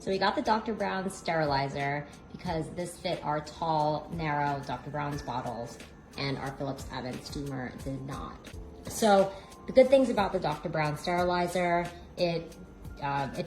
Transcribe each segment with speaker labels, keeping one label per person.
Speaker 1: So we got the Dr. Brown's sterilizer because this fit our tall, narrow Dr. Brown's bottles, and our Philips Avent steamer did not. So the good things about the Dr. Brown sterilizer, it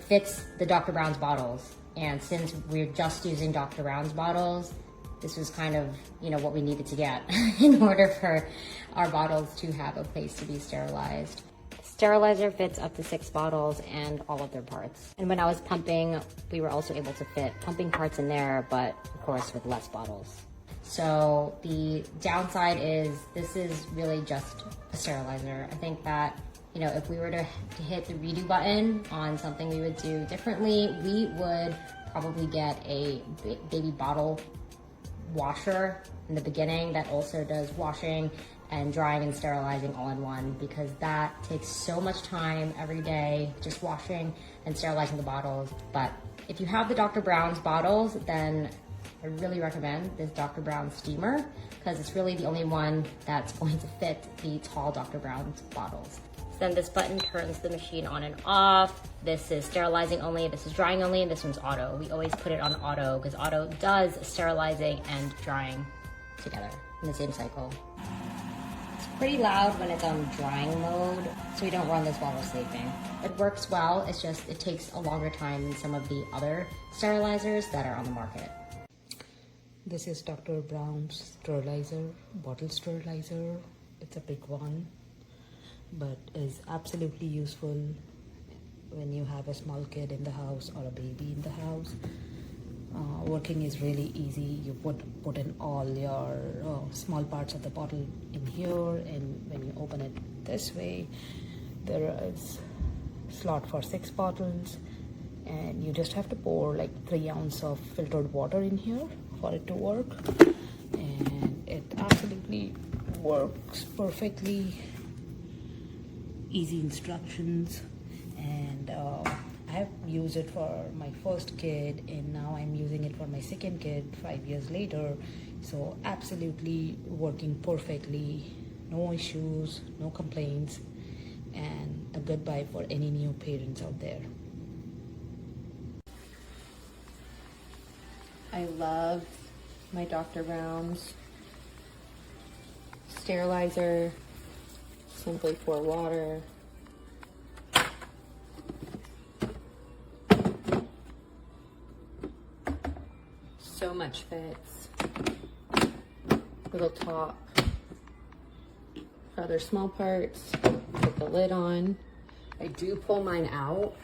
Speaker 1: fits the Dr. Brown's bottles. And since we're just using Dr. Brown's bottles, this was kind of, what we needed to get in order for our bottles to have a place to be sterilized. Sterilizer fits up to 6 bottles and all of their parts. And when I was pumping, we were also able to fit pumping parts in there, but of course with less bottles. So the downside is this is really just a sterilizer. I think that, if we were to hit the redo button on something we would do differently, we would probably get a baby bottle washer in the beginning that also does washing and drying and sterilizing all in one, because that takes so much time every day, just washing and sterilizing the bottles. But if you have the Dr. Brown's bottles, then I really recommend this Dr. Brown steamer, because it's really the only one that's going to fit the tall Dr. Brown's bottles. So then this button turns the machine on and off. This is sterilizing only, this is drying only, and this one's auto. We always put it on auto because auto does sterilizing and drying together in the same cycle. It's pretty loud when it's on drying mode, so we don't run this while we're sleeping. It works well, it's just it takes a longer time than some of the other sterilizers that are on the market.
Speaker 2: This is Dr. Brown's sterilizer, bottle sterilizer. It's a big one, but is absolutely useful when you have a small kid in the house or a baby in the house. Working is really easy. You put in all your small parts of the bottle in here, and when you open it this way, there is slot for 6 bottles, and you just have to pour like 3 ounces of filtered water in here for it to work, and it absolutely works perfectly. Easy instructions, and I have used it for my first kid, and now I'm using it for my second kid 5 years later. So absolutely working perfectly, no issues, no complaints, and a goodbye for any new parents out there.
Speaker 3: I love my Dr. Brown's sterilizer. Simply pour water. So much fits. Little top for other small parts. Put the lid on. I do pull mine out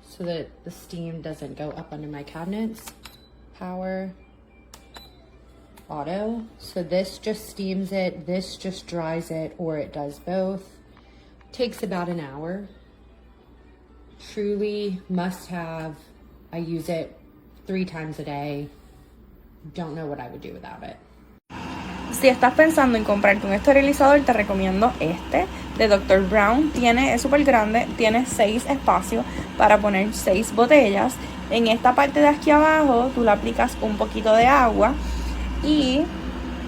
Speaker 3: so that the steam doesn't go up under my cabinets. Power. Auto. So this just steams it, this just dries it, or it does both. Takes about an hour. Truly must have. I use it 3 times a day. Don't know what I would do without it.
Speaker 4: Si estás pensando en comprarte un esterilizador, te recomiendo este de Dr. Brown. Es súper grande, tiene 6 espacios para poner 6 botellas. En esta parte de aquí abajo tú le aplicas un poquito de agua, y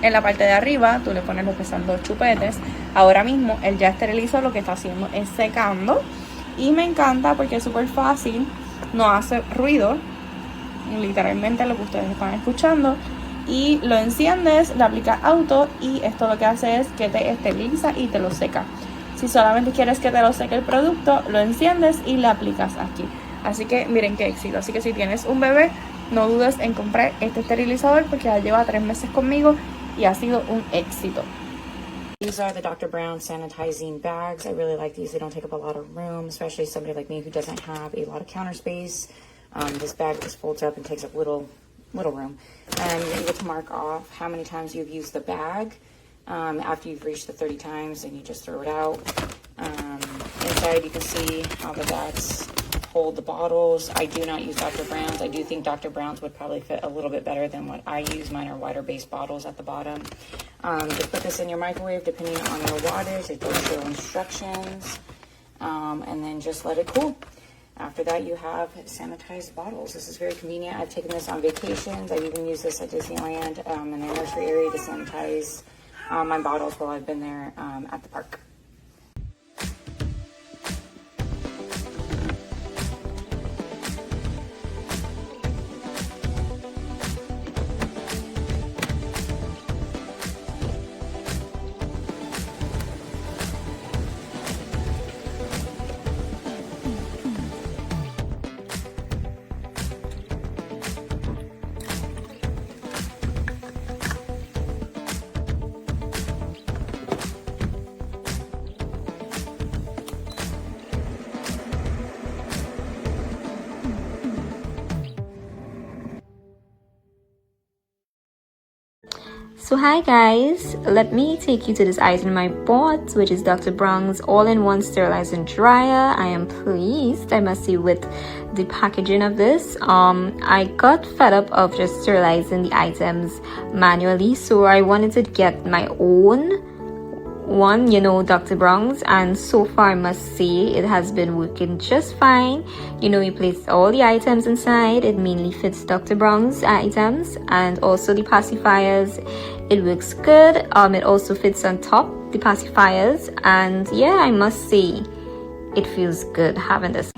Speaker 4: en la parte de arriba tú le pones lo que son 2 chupetes. Ahora mismo él ya esterilizó, lo que está haciendo es secando, y me encanta porque es súper fácil, no hace ruido, literalmente lo que ustedes están escuchando, y lo enciendes, le aplicas auto, y esto lo que hace es que te esteriliza y te lo seca. Si solamente quieres que te lo seque el producto, lo enciendes y le aplicas aquí. Así que miren qué éxito. Así que si tienes un bebé, no dudes en comprar este esterilizador porque ya lleva 3 meses conmigo y ha sido un éxito.
Speaker 1: These are the Dr. Brown sanitizing bags. I really like these. They don't take up a lot of room, especially somebody like me who doesn't have a lot of counter space. This bag just folds up and takes up little room. And you're able to mark off how many times you've used the bag. After you've reached the 30 times, and you just throw it out. Inside you can see how the bags hold the bottles. I do not use Dr. Brown's. I do think Dr. Brown's would probably fit a little bit better than what I use. Mine are wider base bottles at the bottom. Just put this in your microwave depending on your wattage. It does show instructions. And then just let it cool. After that, you have sanitized bottles. This is very convenient. I've taken this on vacations. I've even used this at Disneyland in the nursery area to sanitize my bottles while I've been there at the park. So hi guys, let me take you to this item I bought, which is Dr. Brown's all-in-one sterilizing dryer. I am pleased, I must say, with the packaging of this. I got fed up of just sterilizing the items manually, so I wanted to get my own one, you know, Dr. Brown's, and so far I must say it has been working just fine. You know, you place all the items inside, it mainly fits Dr. Brown's items, and also the pacifiers, it works good. It also fits on top, the pacifiers, and yeah, I must say it feels good having this.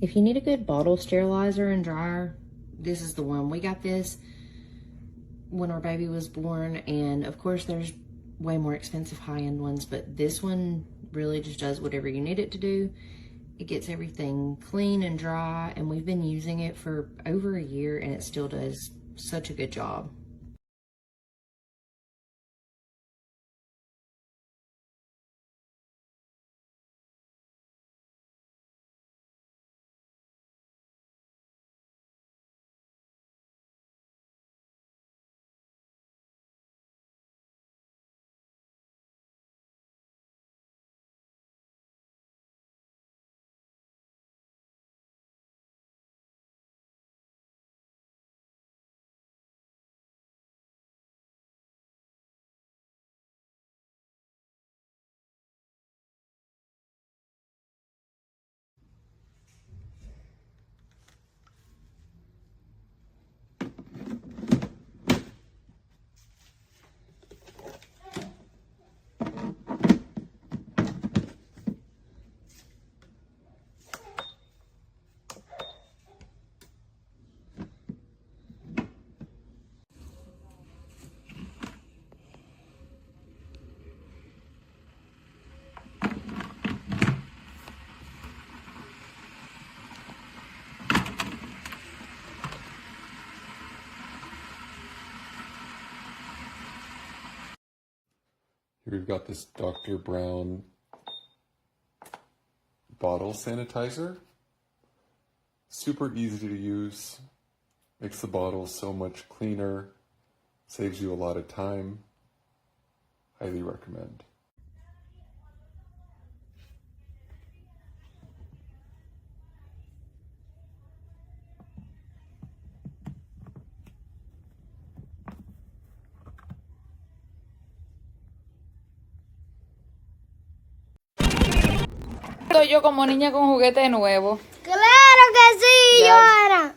Speaker 1: If you need a good bottle sterilizer and dryer, this is the one. We got this when our baby was born, and of course there's way more expensive high-end ones, but this one really just does whatever you need it to do. It gets everything clean and dry, and we've been using it for over a year and it still does such a good job.
Speaker 5: Here we've got this Dr. Brown bottle sanitizer. Super easy to use, makes the bottle so much cleaner, saves you a lot of time. Highly recommend.
Speaker 4: Yo como niña con juguete nuevo.
Speaker 6: Claro que sí,
Speaker 4: Ya.
Speaker 6: Joana.